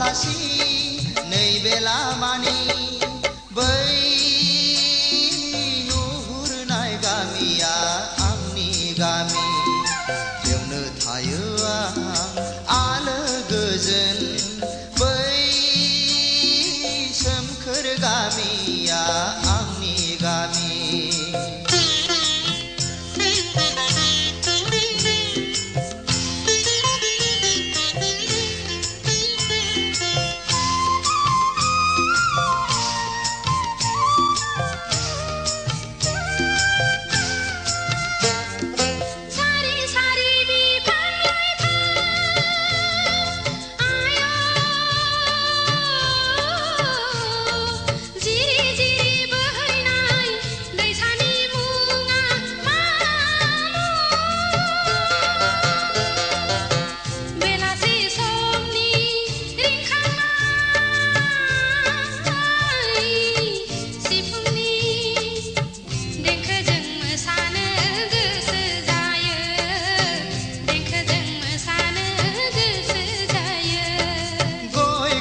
आलासि नैबे लामानि बै नुहुरनाय गामिया आंनि गामि बेवनो थायो आं आलो गोजोन बै सोमखोर गामिया आंनि गामि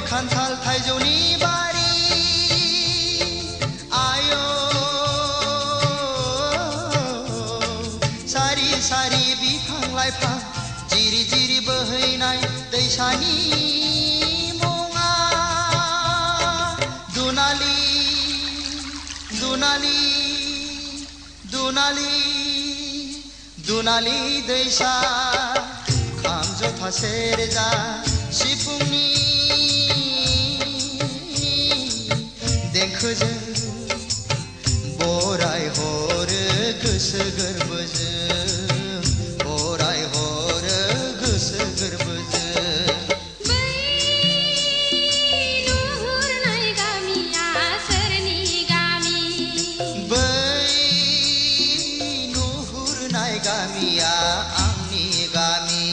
खान्थाल थाइजौनि बारि आयो सारि सारि बिफां लाइफां जिरि जिरि बोहैनाय दैसानि मुङा दुनालि दुनालि दुनालि दुनालि दैसा खाम जथा सेरजा सिफुंनि देंखोजों बराय हरो गोसो गोरबोजों बराय हरो गोसो गोरबोजों बै नुहुरनाय गामिया सोरनि गामि बै नुहुरनाय गामिया आंनि गामि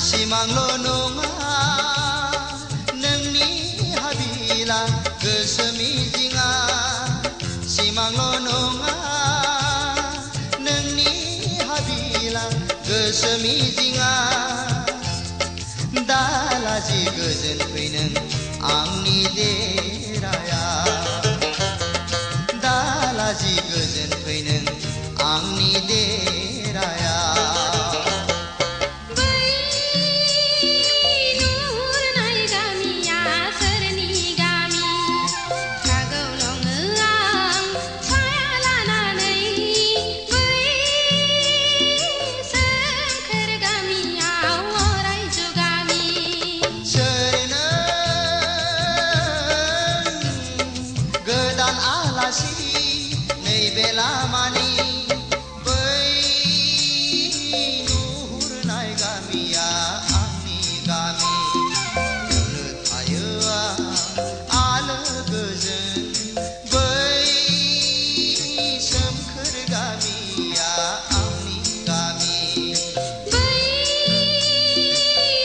सिमांल' नङा नोंनि हाबिला गोसो मिजिङा सिमांल' नङा नोंनि हाबिला गोसो मिजिङा दालाजि गोजोन फै नों आंनि देराया दालाजि गोजोन फै नों आंनि देराया नैबे लामानि बै नुहुरनाय गामिया आंनि गामि बेवनो थायो आलो गोजोन बै सोमखोर गामिया आंनि गामि बै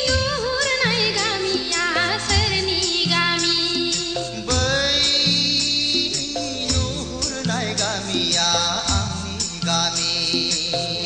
नुहुरनाय गामिया सोरनि गामि गामिया आंनि गामि